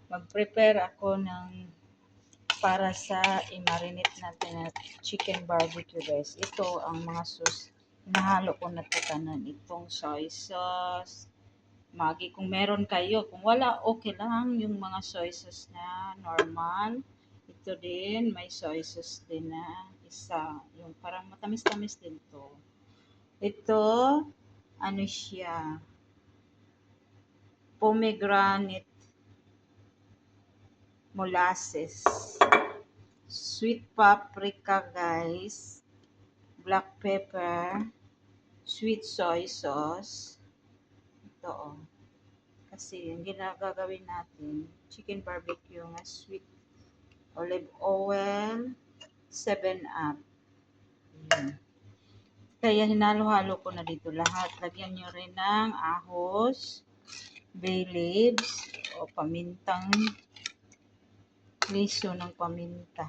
Mag-prepare ako ng para sa i-marinate natin na chicken barbecue guys. Ito ang mga sauce. Nahalo ko na ito kanan. Itong soy sauce. Magi kung meron kayo. Kung wala, okay lang yung mga soy sauce na normal. Ito din, may soy sauce din na isa. Yung parang matamis-tamis din to. Ito, ano siya? Pomegranate molasses. Sweet paprika guys. Black pepper. Sweet soy sauce. Ito oh. Kasi yung ginagagawin natin, chicken barbecue nga sweet olive oil, 7-Up. Ayan. Kaya hinalo-halo ko na dito lahat. Lagyan nyo rin ng ahos, bay leaves, o pamintang, liso ng paminta.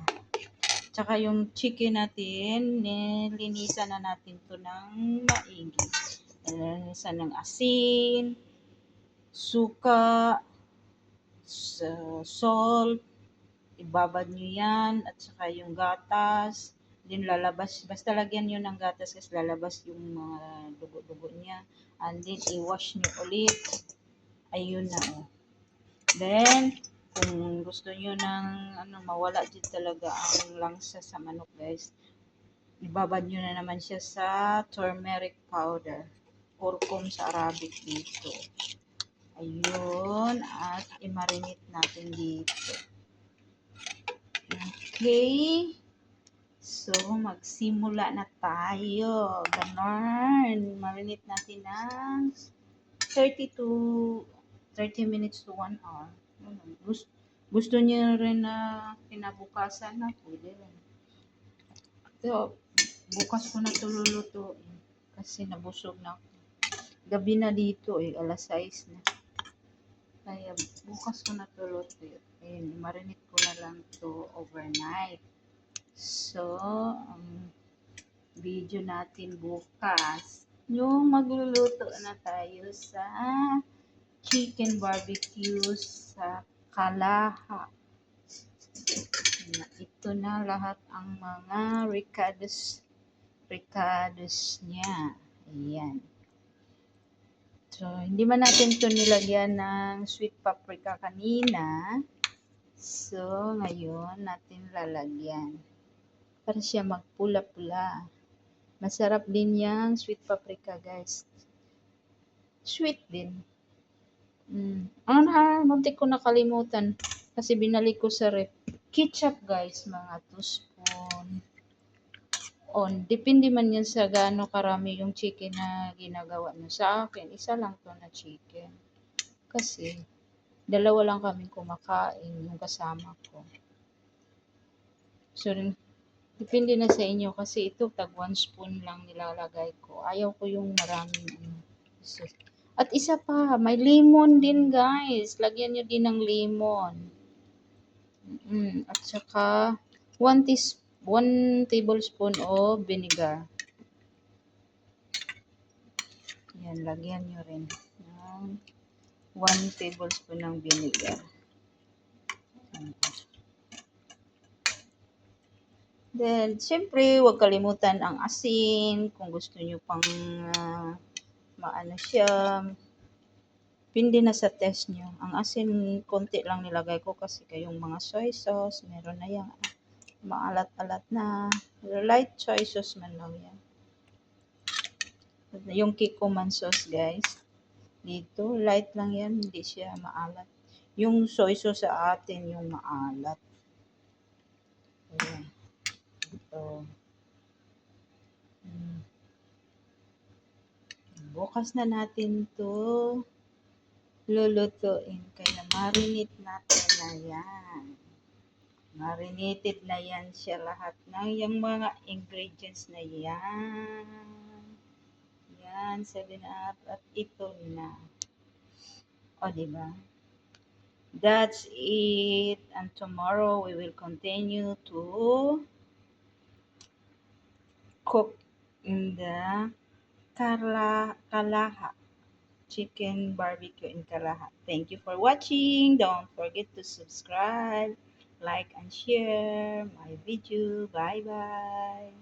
Tsaka yung chicken natin, nilinisan na natin to ng maigi. Nilinisan ng asin, suka, salt, ibabad nyo yan, at saka yung gatas, din lalabas, basta lagyan nyo ng gatas kasi lalabas yung mga dugo-dugo niya, and then i-wash nyo ulit, ayun na oh. Then, kung gusto nyo ng mawala din talaga ang langsa sa manok guys, ibabad nyo na naman siya sa turmeric powder, kurkum sa Arabic dito. Ayun, at i-marinate natin dito. Okay. So, magsimula na tayo. Ganon. Marinate natin ng 30 minutes to 1 hour. Gusto niyo rin na kinabukasan na, pwede rin. So, bukas ko na ito lulutuin. Kasi nabusog na ako. Gabi na dito eh, alas 6 na. Kaya bukas ko na ito lulutuin. Ayun, marinate ko na lang ito overnight. So, ang video natin bukas, yung magluluto na tayo sa chicken barbecue sa Kalaha. Ito na lahat ang mga ricados niya. Ayan. So, hindi man natin ito nilagyan ng sweet paprika kanina. So, ngayon natin lalagyan. Para siya magpula-pula. Masarap din yung sweet paprika, guys. Sweet din. Muntik ko nakalimutan. Kasi binalik ko sa ref. Ketchup, guys. Mga 2 spoon. Depende man yan sa gaano karami yung chicken na ginagawa nyo. Sa akin, isa lang to na chicken. Kasi, dalawa lang kami kumakain yung kasama ko. So, depende na sa inyo kasi ito tag 1 spoon lang nilalagay ko. Ayaw ko yung maraming At isa pa, may lemon din guys. Lagyan nyo din ng lemon. At saka 1 tablespoon of vinegar. Yan, lagyan nyo rin ng 1 tablespoon ng vinegar. Then, siyempre, huwag kalimutan ang asin. Kung gusto nyo pang maano siya, pindi na sa test nyo. Ang asin, konti lang nilagay ko kasi kayong mga soy sauce, meron na yan. Maalat-alat na. Light soy sauce man lang yan. Yung Kikkoman sauce, guys. Dito, light lang yan. Hindi siya maalat. Yung soy sauce sa atin, yung maalat. Ayan. Ito. Bukas na natin to lulutuin. Kaya marinate natin na yan. Marinated na yan siya lahat ng yung mga ingredients na yan. Yan, 7-Up at ito na. O, diba? That's it. And tomorrow we will continue to cook in the Kalaha. chicken barbecue in Kalahat. Thank you for watching. Don't forget to subscribe, like, and share my video. Bye-bye.